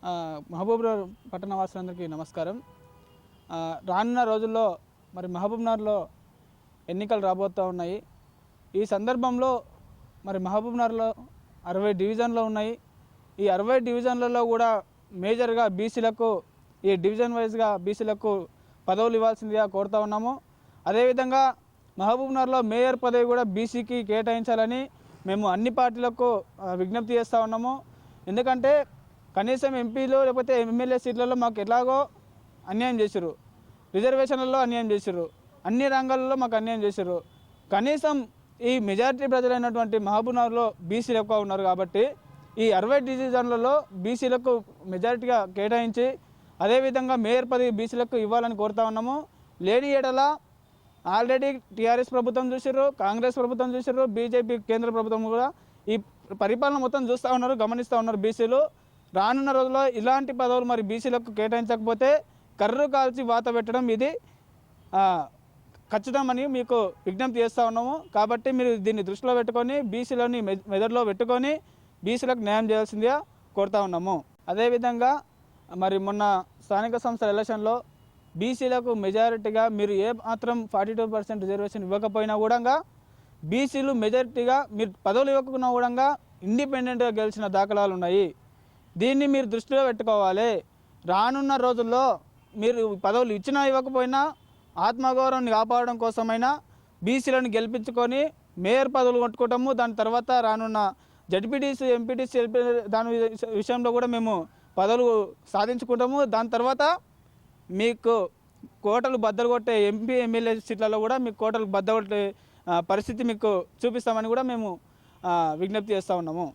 మహబూబ్నగర్ పట్టణ వాసులందరికీ నమస్కారం. రానున్న రోజుల్లో మరి మహబూబ్నగర్లో ఎన్నికలు రాబోతూ ఉన్నాయి. ఈ సందర్భంలో మరి మహబూబ్నగర్లో 60 డివిజన్లు ఉన్నాయి. ఈ 60 డివిజన్లలో కూడా మేజర్గా బీసీలకు ఈ డివిజన్ వైజ్గా బీసీలకు పదవులు ఇవ్వాల్సిందిగా కోరుతూ ఉన్నాము. అదేవిధంగా మహబూబ్నగర్లో మేయర్ పదవి కూడా బీసీకి కేటాయించాలని మేము అన్ని పార్టీలకు విజ్ఞప్తి చేస్తూ ఉన్నాము. ఎందుకంటే కనీసం ఎంపీలు లేకపోతే ఎమ్మెల్యే సీట్లలో మాకు ఎలాగో అన్యాయం చేశారు, రిజర్వేషన్లలో అన్యాయం చేశారు, అన్ని రంగాలలో మాకు అన్యాయం చేశారు. కనీసం ఈ మెజారిటీ ప్రజలైనటువంటి మహబూబ్నగర్లో బీసీలు ఎక్కువ ఉన్నారు కాబట్టి ఈ 60 డివిజన్లలో బీసీలకు మెజారిటీగా కేటాయించి అదేవిధంగా మేయర్ పదవి బీసీలకు ఇవ్వాలని కోరుతా ఉన్నాము. లేని ఏడల ఆల్రెడీ టీఆర్ఎస్ ప్రభుత్వం చూసారు, కాంగ్రెస్ ప్రభుత్వం చూసారు, బీజేపీ కేంద్ర ప్రభుత్వం కూడా ఈ పరిపాలన మొత్తం చూస్తూ ఉన్నారు, గమనిస్తూ ఉన్నారు. బీసీలు రానున్న రోజుల్లో ఇలాంటి పదవులు మరి బీసీలకు కేటాయించకపోతే కర్రు కాల్చి వాత పెట్టడం ఇది ఖచ్చితమని మీకు విజ్ఞప్తి చేస్తూ ఉన్నాము. కాబట్టి మీరు దీన్ని దృష్టిలో పెట్టుకొని బీసీలని మెదడులో పెట్టుకొని బీసీలకు న్యాయం చేయాల్సిందిగా కోరుతా ఉన్నాము. అదేవిధంగా మరి మొన్న స్థానిక సంస్థల ఎలక్షన్లో బీసీలకు మెజారిటీగా మీరు ఏ మాత్రం 42% రిజర్వేషన్ ఇవ్వకపోయినా కూడా బీసీలు మెజారిటీగా మీరు పదవులు ఇవ్వకుండా కూడా ఇండిపెండెంట్గా గెలిచిన దాఖలాలు ఉన్నాయి. దీన్ని మీరు దృష్టిలో పెట్టుకోవాలి. రానున్న రోజుల్లో మీరు పదవులు ఇచ్చినా ఇవ్వకపోయినా ఆత్మగౌరవాన్ని కాపాడడం కోసమైనా బీసీలను గెలిపించుకొని మేయర్ పదవులు కొట్టుకోవటము, దాని తర్వాత రానున్న జడ్పీటీసీ ఎంపీటీసీ దాని విషయంలో కూడా మేము పదవులు సాధించుకుంటాము. దాని తర్వాత మీకు కోటలు బద్దలు కొట్టే ఎంపీ ఎమ్మెల్యే సీట్లలో కూడా మీకు కోటలు బద్దలు కొట్టే పరిస్థితి మీకు చూపిస్తామని కూడా మేము విజ్ఞప్తి చేస్తూ ఉన్నాము.